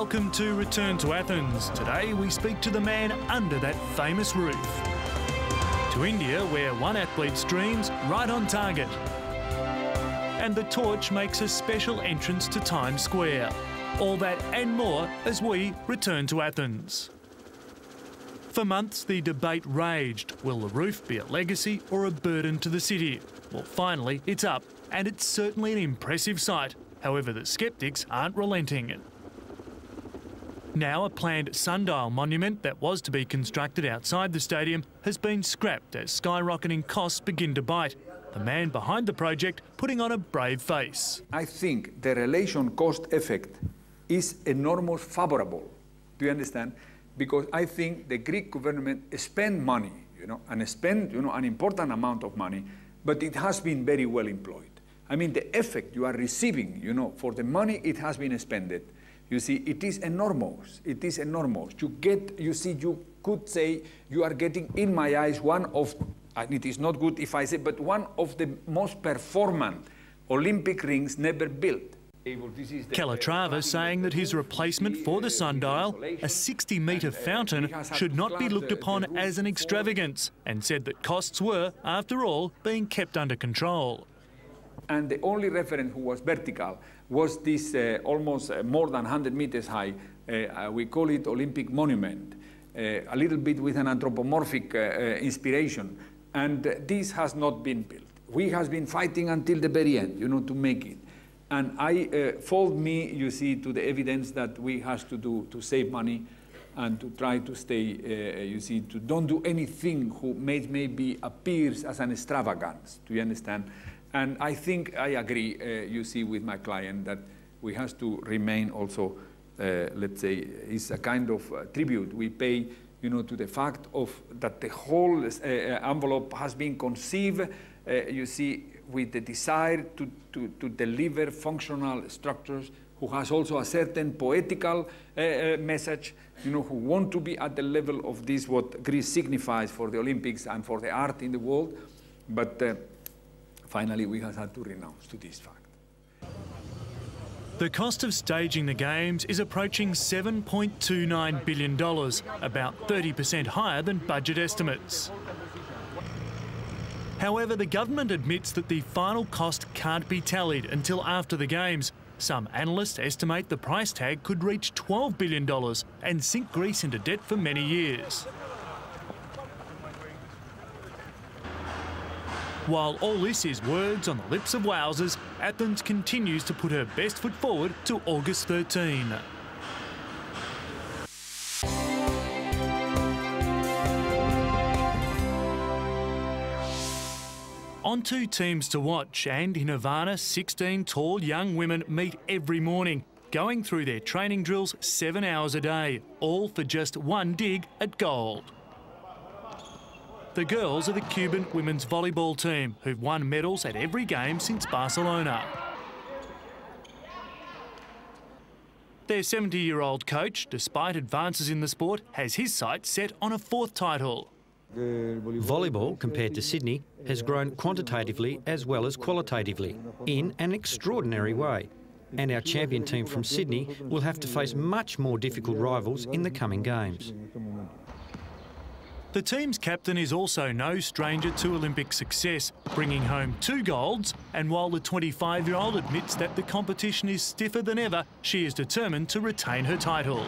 Welcome to Return to Athens. Today we speak to the man under that famous roof. To India, where one athlete's dreams right on target. And the torch makes a special entrance to Times Square. All that and more as we return to Athens. For months the debate raged. Will the roof be a legacy or a burden to the city? Well, finally it's up, and it's certainly an impressive sight. However, the sceptics aren't relenting. Now a planned sundial monument that was to be constructed outside the stadium has been scrapped as skyrocketing costs begin to bite. The man behind the project putting on a brave face. I think the relation cost-effect is enormously favourable. Do you understand? Because I think the Greek government spent money, and spent, an important amount of money, but it has been very well employed. I mean, the effect you are receiving, for the money it has been spent. You see, it is enormous. It is enormous. You could say you are getting, in my eyes, one of, and it is not good if I say, but one of the most performant Olympic rings never built. Calatrava saying that his replacement for the sundial, a 60-metre fountain, should not be looked upon as an extravagance, and said that costs were, after all, being kept under control. And the only reference who was vertical was this almost more than 100 meters high, we call it Olympic monument, a little bit with an anthropomorphic inspiration. And this has not been built. We have been fighting until the very end, to make it. And I fold me, to the evidence that we have to do to save money and to try to stay, to don't do anything who maybe appears as an extravagance, do you understand? And I think I agree, with my client that we have to remain also, let's say, it's a kind of tribute we pay, to the fact of that the whole envelope has been conceived, with the desire to deliver functional structures, who has also a certain poetical message, who want to be at the level of this, what Greece signifies for the Olympics and for the art in the world. But finally, we have had to renounce to this fact. The cost of staging the Games is approaching $7.29 billion, about 30% higher than budget estimates. However, the government admits that the final cost can't be tallied until after the Games. Some analysts estimate the price tag could reach $12 billion and sink Greece into debt for many years. While all this is words on the lips of wowsers, Athens continues to put her best foot forward to August 13. On 2 teams to watch, and in Havana, 16 tall young women meet every morning, going through their training drills 7 hours a day, all for just one dig at gold. The girls are the Cuban women's volleyball team, who've won medals at every game since Barcelona. Their 70-year-old coach, despite advances in the sport, has his sights set on a 4th title. Volleyball, compared to Sydney, has grown quantitatively as well as qualitatively, in an extraordinary way. And our champion team from Sydney will have to face much more difficult rivals in the coming games. The team's captain is also no stranger to Olympic success, bringing home 2 golds, and while the 25-year-old admits that the competition is stiffer than ever, she is determined to retain her title.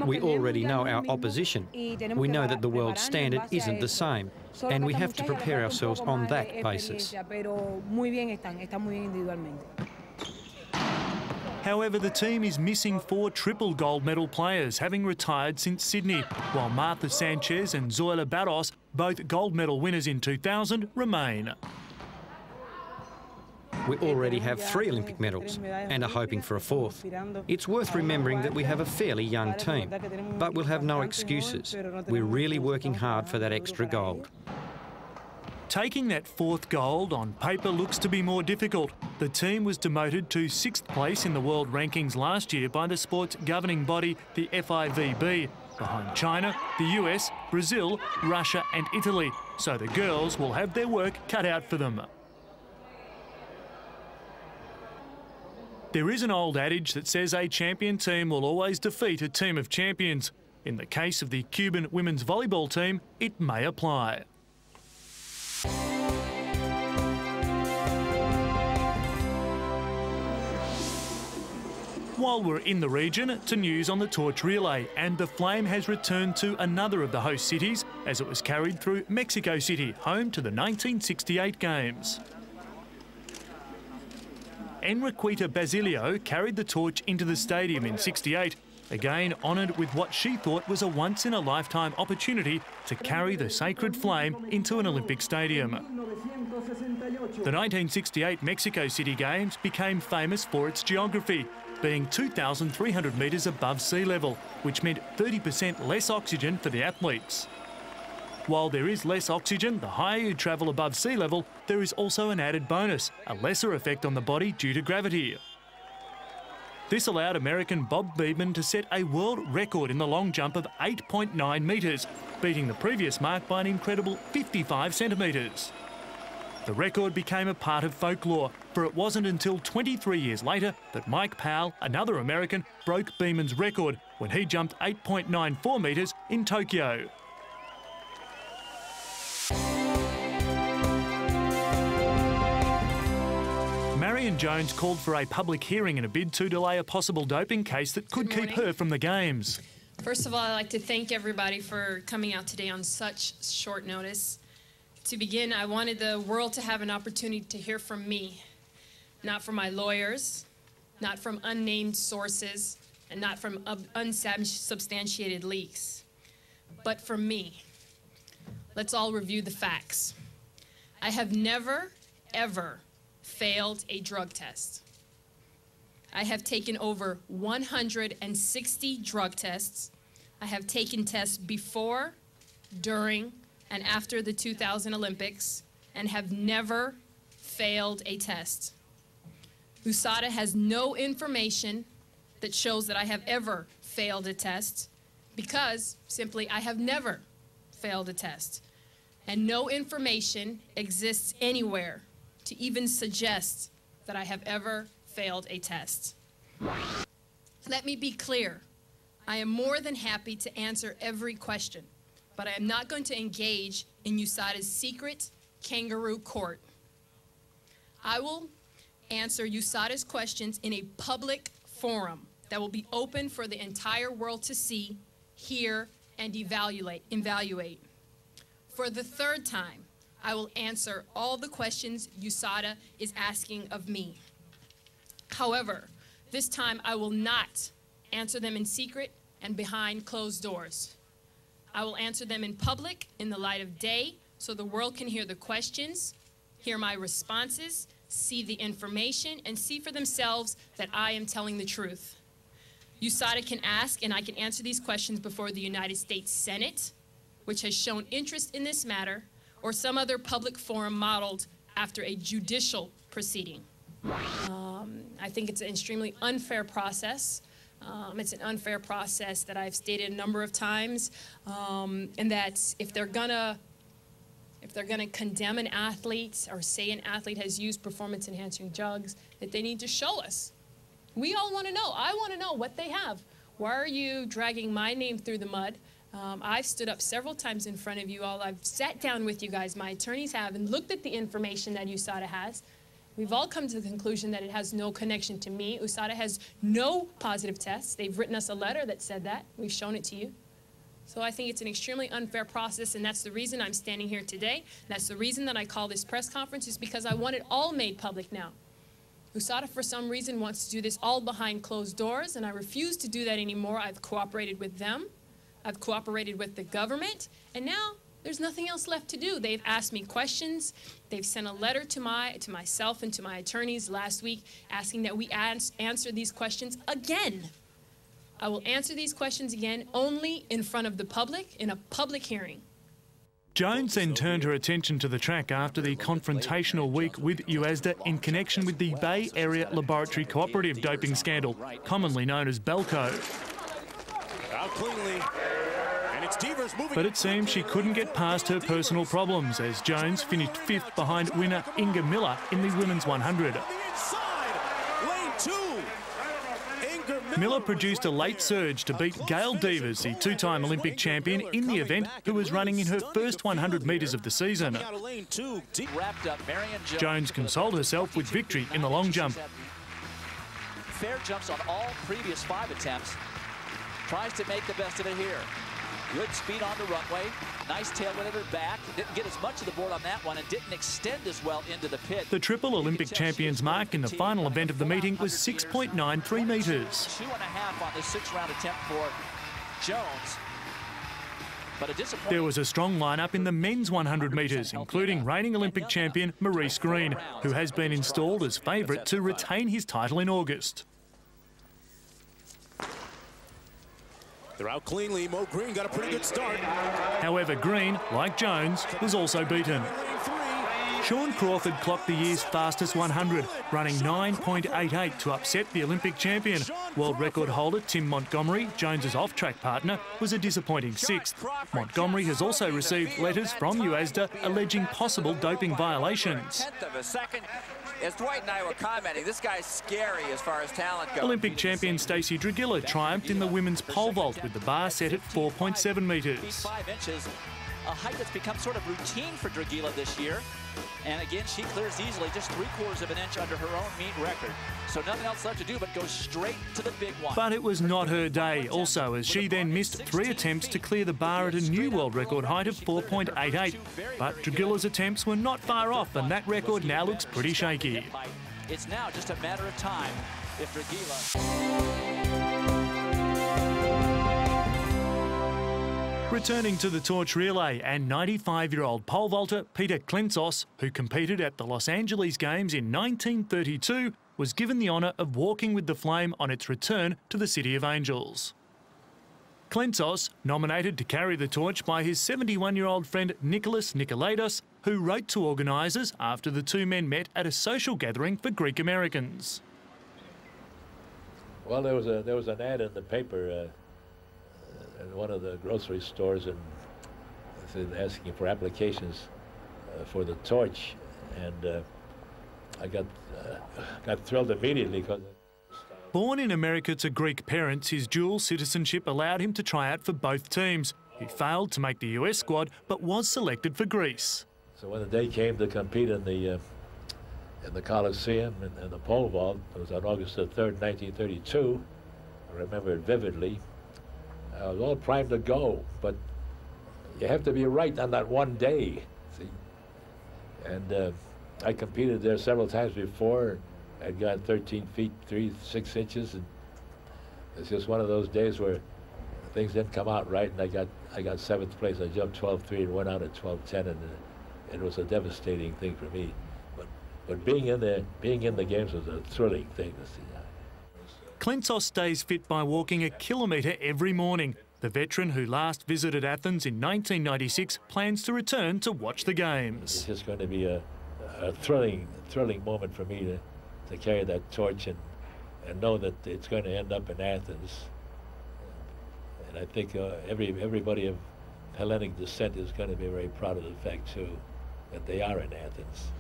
We already know our opposition. We know that the world standard isn't the same, and we have to prepare ourselves on that basis. However, the team is missing 4 triple gold medal players, having retired since Sydney, while Martha Sanchez and Zoila Barros, both gold medal winners in 2000, remain. We already have 3 Olympic medals and are hoping for a 4th. It's worth remembering that we have a fairly young team, but we'll have no excuses. We're really working hard for that extra gold. Taking that 4th gold on paper looks to be more difficult. The team was demoted to 6th place in the world rankings last year by the sport's governing body, the FIVB, behind China, the US, Brazil, Russia and Italy. So the girls will have their work cut out for them. There is an old adage that says a champion team will always defeat a team of champions. In the case of the Cuban women's volleyball team, it may apply. While we're in the region, to news on the torch relay, and the flame has returned to another of the host cities as it was carried through Mexico City, home to the 1968 Games. Enriqueta Basilio carried the torch into the stadium in '68, again honoured with what she thought was a once-in-a-lifetime opportunity to carry the sacred flame into an Olympic stadium. The 1968 Mexico City Games became famous for its geography, being 2,300 metres above sea level, which meant 30% less oxygen for the athletes. While there is less oxygen the higher you travel above sea level, there is also an added bonus, a lesser effect on the body due to gravity. This allowed American Bob Beedman to set a world record in the long jump of 8.9 metres, beating the previous mark by an incredible 55 centimetres. The record became a part of folklore, for it wasn't until 23 years later that Mike Powell, another American, broke Beedman's record when he jumped 8.94 metres in Tokyo. Marion Jones called for a public hearing in a bid to delay a possible doping case that could keep her from the Games. First of all, I'd like to thank everybody for coming out today on such short notice. To begin, I wanted the world to have an opportunity to hear from me, not from my lawyers, not from unnamed sources, and not from unsubstantiated leaks, but from me. Let's all review the facts. I have never, ever failed a drug test. I have taken over 160 drug tests. I have taken tests before, during, and after the 2000 Olympics, and have never failed a test. USADA has no information that shows that I have ever failed a test, because simply I have never failed a test. And no information exists anywhere to even suggest that I have ever failed a test. Let me be clear. I am more than happy to answer every question, but I am not going to engage in USADA's secret kangaroo court. I will answer USADA's questions in a public forum that will be open for the entire world to see, hear, and evaluate. For the third time, I will answer all the questions USADA is asking of me. However, this time I will not answer them in secret and behind closed doors. I will answer them in public, in the light of day, so the world can hear the questions, hear my responses, see the information, and see for themselves that I am telling the truth. USADA can ask, and I can answer these questions before the United States Senate, which has shown interest in this matter, or some other public forum modeled after a judicial proceeding. I think it's an extremely unfair process. It's an unfair process that I've stated a number of times, and that if they're gonna condemn an athlete or say an athlete has used performance-enhancing drugs, that they need to show us. We all want to know. I want to know what they have. Why are you dragging my name through the mud? I've stood up several times in front of you all. I've sat down with you guys, my attorneys have, and looked at the information that USADA has. We've all come to the conclusion that it has no connection to me. USADA has no positive tests. They've written us a letter that said that. We've shown it to you. So I think it's an extremely unfair process, and that's the reason I'm standing here today. That's the reason that I call this press conference, is because I want it all made public now. USADA, for some reason, wants to do this all behind closed doors, and I refuse to do that anymore. I've cooperated with them. I've cooperated with the government, and now there's nothing else left to do. They've asked me questions. They've sent a letter to myself and to my attorneys last week asking that we answer these questions again. I will answer these questions again only in front of the public, in a public hearing. Jones then turned her attention to the track after the confrontational week with USADA in connection with the Bay Area Laboratory Cooperative doping scandal, commonly known as BELCO. Out cleanly. But it seems she couldn't get past her personal problems as Jones finished 5th behind winner Inga Miller in the women's 100. Miller produced a late surge to beat Gail Devers, the two-time Olympic champion in the event, who was running in her first 100 metres of the season. Jones consoled herself with victory in the long jump. Fair jumps on all previous 5 attempts. Tries to make the best of it here. Good speed on the runway. Nice tailwind at her back. Didn't get as much of the board on that one and didn't extend as well into the pit. The triple Olympic champion's mark in the final event of the meeting was 6.93 metres. 2.5 on this 6-round attempt for Jones. But there was a strong lineup in the men's 100 metres, including reigning Olympic champion Maurice Green, who has been installed as favourite to retain his title in August. They're out cleanly. Mo Green got a pretty good start. However, Green, like Jones, was also beaten. Sean Crawford clocked the year's fastest 100, running 9.88 to upset the Olympic champion. World record holder Tim Montgomery, Jones's off-track partner, was a disappointing 6th. Montgomery has also received letters from UASDA alleging possible doping violations. As Dwight and I were commenting, this guy's scary as far as talent goes. Olympic champion Stacey Dragila triumphed in the women's pole vault with the bar set at 4.7 metres. 5 inches, a height that's become sort of routine for Dragila this year. And again, she clears easily, just 3/4 of an inch under her own meet record. So nothing else left to do but go straight to the big one. But it was not her day also, as she then missed 3 attempts to clear the bar at a new world record height of 4.88. But Dragila's attempts were not far off, and that record now looks pretty shaky. It's now just a matter of time if Dragila... Returning to the torch relay, and 95-year-old pole vaulter Peter Klentsos, who competed at the Los Angeles Games in 1932, was given the honour of walking with the flame on its return to the City of Angels. Klentsos, nominated to carry the torch by his 71-year-old friend Nicholas Nikolaidis, who wrote to organisers after the two men met at a social gathering for Greek Americans. Well, there was an ad in the paper in one of the grocery stores, and asking for applications for the torch, and I got thrilled immediately because. Born in America to Greek parents, his dual citizenship allowed him to try out for both teams. He failed to make the US squad, but was selected for Greece. So when the day came to compete in the Coliseum and the pole vault, it was on August the 3rd, 1932. I remember it vividly. I was all primed to go, but you have to be right on that one day, see? And I competed there several times before. I'd got 13 feet, 6 inches, and it's just one of those days where things didn't come out right, and I got 7th place. I jumped 12.3 and went out at 12.10, and it was a devastating thing for me. But being in the games was a thrilling thing to see. Klentsos stays fit by walking a kilometre every morning. The veteran, who last visited Athens in 1996, plans to return to watch the games. It's just going to be a thrilling moment for me to carry that torch and know that it's going to end up in Athens. And I think everybody of Hellenic descent is going to be very proud of the fact, too, that they are in Athens.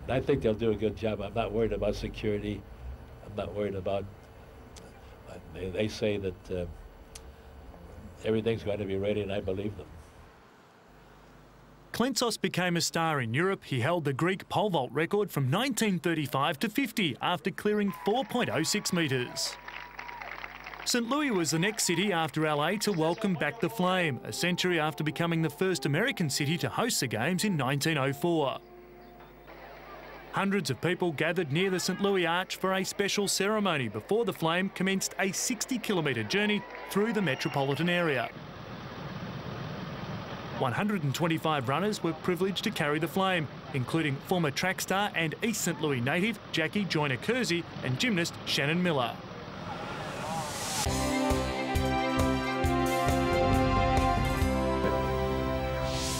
And I think they'll do a good job. I'm not worried about security. I'm not worried about... They say that everything's going to be ready, and I believe them. Klentsos became a star in Europe. He held the Greek pole vault record from 1935 to 50 after clearing 4.06 metres. St Louis was the next city after LA to welcome back the flame, a century after becoming the first American city to host the Games in 1904. Hundreds of people gathered near the St Louis Arch for a special ceremony before the flame commenced a 60-kilometre journey through the metropolitan area. 125 runners were privileged to carry the flame, including former track star and East St Louis native Jackie Joyner-Kersee and gymnast Shannon Miller.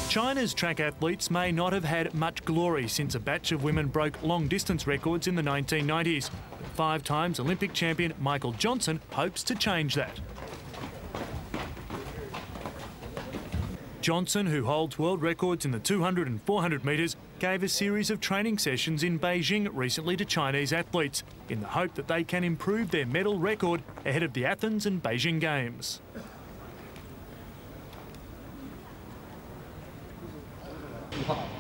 China's track athletes may not have had much glory since a batch of women broke long-distance records in the 1990s. But 5 times Olympic champion Michael Johnson hopes to change that. Johnson, who holds world records in the 200 and 400 metres, gave a series of training sessions in Beijing recently to Chinese athletes in the hope that they can improve their medal record ahead of the Athens and Beijing Games.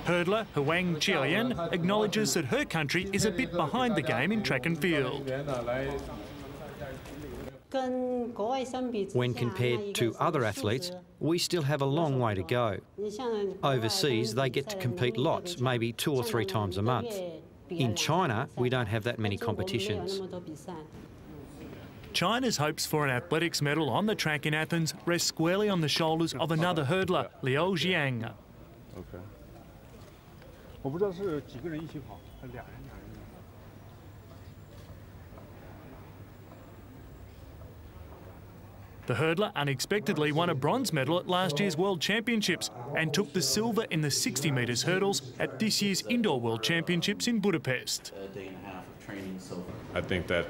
Hurdler Huang Qialian acknowledges that her country is a bit behind the game in track and field. When compared to other athletes, we still have a long way to go. Overseas, they get to compete lots, maybe 2 or 3 times a month. In China, we don't have that many competitions. China's hopes for an athletics medal on the track in Athens rest squarely on the shoulders of another hurdler, Liu Jiang. The hurdler unexpectedly won a bronze medal at last year's World Championships and took the silver in the 60 metres hurdles at this year's Indoor World Championships in Budapest. I think that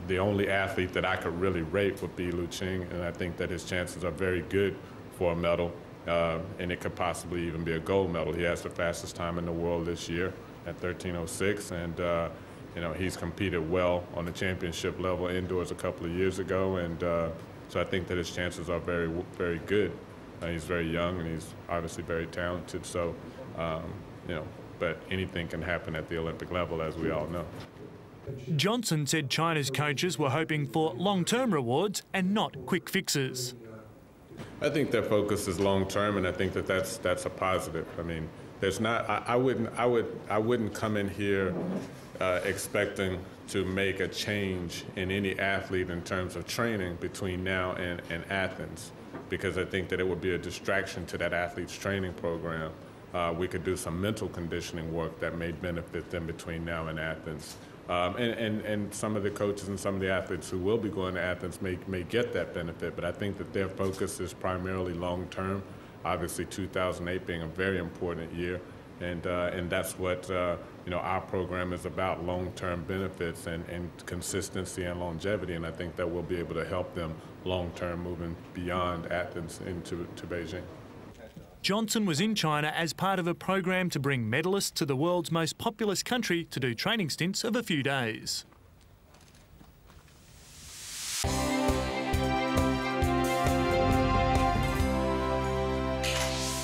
the only athlete that I could really rate would be Liu Qing, and I think that his chances are very good for a medal, and it could possibly even be a gold medal. He has the fastest time in the world this year at 13:06, and you know, he's competed well on the championship level indoors a couple of years ago, and so I think that his chances are very, very good. He's very young and he's obviously very talented. So, you know, but anything can happen at the Olympic level, as we all know. Johnson said China's coaches were hoping for long-term rewards and not quick fixes. I think their focus is long-term, and I think that that's a positive. I mean, there's not. I wouldn't come in here expecting to make a change in any athlete in terms of training between now and Athens, because I think that it would be a distraction to that athlete's training program. We could do some mental conditioning work that may benefit them between now and Athens. And some of the coaches and some of the athletes who will be going to Athens may get that benefit, but I think that their focus is primarily long-term, obviously 2008 being a very important year, and that's what you know, our program is about, long-term benefits and consistency and longevity, and I think that we'll be able to help them long-term moving beyond Athens into Beijing. Johnson was in China as part of a program to bring medalists to the world's most populous country to do training stints of a few days.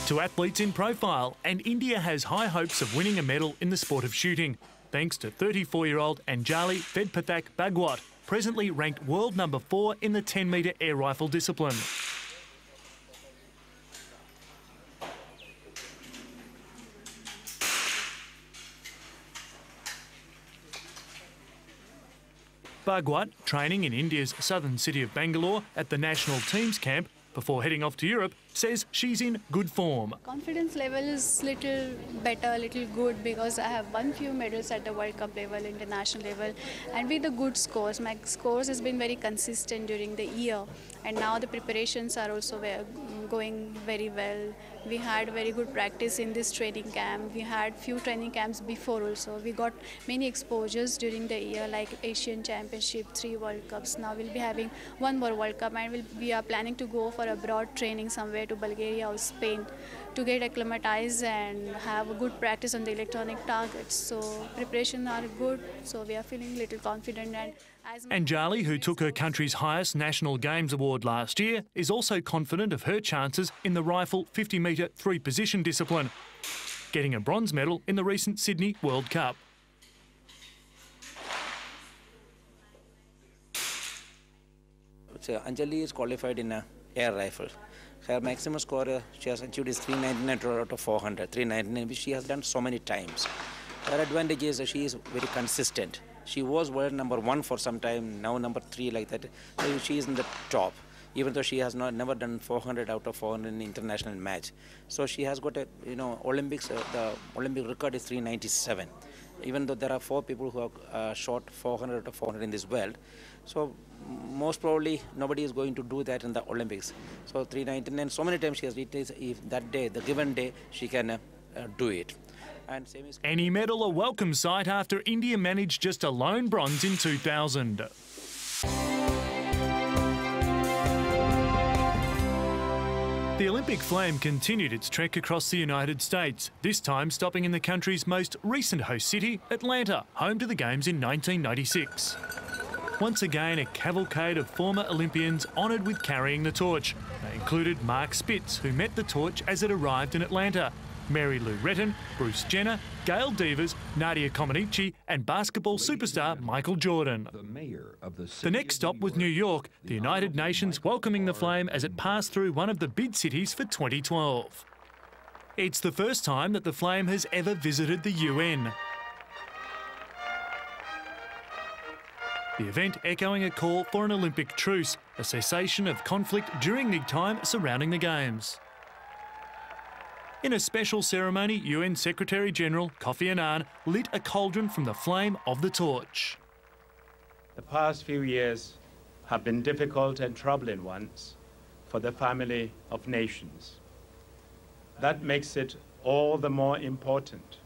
To athletes in profile, and India has high hopes of winning a medal in the sport of shooting, thanks to 34-year-old Anjali Vedpathak Bhagwat, presently ranked world number 4 in the 10-metre air rifle discipline. Bhagwat, training in India's southern city of Bangalore at the national teams camp before heading off to Europe, says she's in good form. Confidence level is little better, little good, because I have won few medals at the World Cup level, international level, and with the good scores. My scores has been very consistent during the year, and now the preparations are also going very well. We had very good practice in this training camp. We had few training camps before also. We got many exposures during the year, like Asian Championship, 3 World Cups. Now we'll be having 1 more World Cup, and we are planning to go for a broad training somewhere to Bulgaria or Spain to get acclimatized and have a good practice on the electronic targets. So preparations are good, so we are feeling a little confident. And Anjali, who took her country's highest National Games award last year, is also confident of her chances in the rifle 50-metre 3-position discipline, getting a bronze medal in the recent Sydney World Cup. So Anjali is qualified in air rifle. Her maximum score she has achieved is 399 out of 400, 399, which she has done so many times. Her advantage is she is very consistent. She was world number 1 for some time, now number 3 like that. So she is in the top, even though she has never done 400 out of 400 in international match. So she has got a, you know, Olympics, the Olympic record is 397. Even though there are 4 people who have shot 400 out of 400 in this world. So most probably nobody is going to do that in the Olympics. So 399, so many times she has reached, if that day, the given day, she can do it. And same is any medal a welcome sight after India managed just a lone bronze in 2000. The Olympic flame continued its trek across the United States, this time stopping in the country's most recent host city, Atlanta, home to the Games in 1996. Once again, a cavalcade of former Olympians honoured with carrying the torch. They included Mark Spitz, who met the torch as it arrived in Atlanta, Mary Lou Retton, Bruce Jenner, Gail Devers, Nadia Comaneci and basketball superstar Michael Jordan. The next stop was New York, the United Nations welcoming the flame as it passed through one of the bid cities for 2012. It's the first time that the flame has ever visited the UN. The event echoing a call for an Olympic truce, a cessation of conflict during the time surrounding the Games. In a special ceremony, UN Secretary-General Kofi Annan lit a cauldron from the flame of the torch. The past few years have been difficult and troubling ones for the family of nations. That makes it all the more important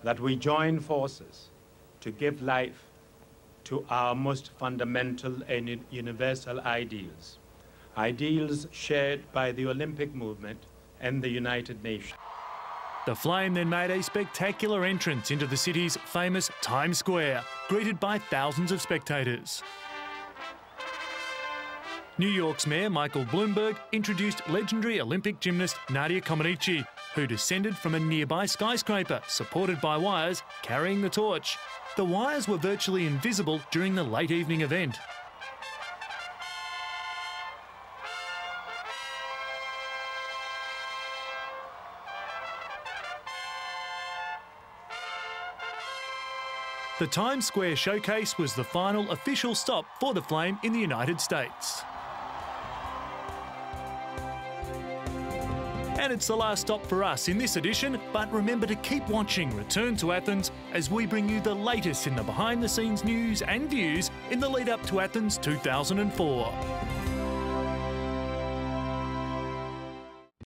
that we join forces to give life to our most fundamental and universal ideals, ideals shared by the Olympic movement and the United Nations. The flame then made a spectacular entrance into the city's famous Times Square, greeted by thousands of spectators. New York's Mayor Michael Bloomberg introduced legendary Olympic gymnast Nadia Comaneci, who descended from a nearby skyscraper, supported by wires, carrying the torch. The wires were virtually invisible during the late evening event. The Times Square showcase was the final official stop for the flame in the United States. And it's the last stop for us in this edition, but remember to keep watching Return to Athens as we bring you the latest in the behind-the-scenes news and views in the lead-up to Athens 2004.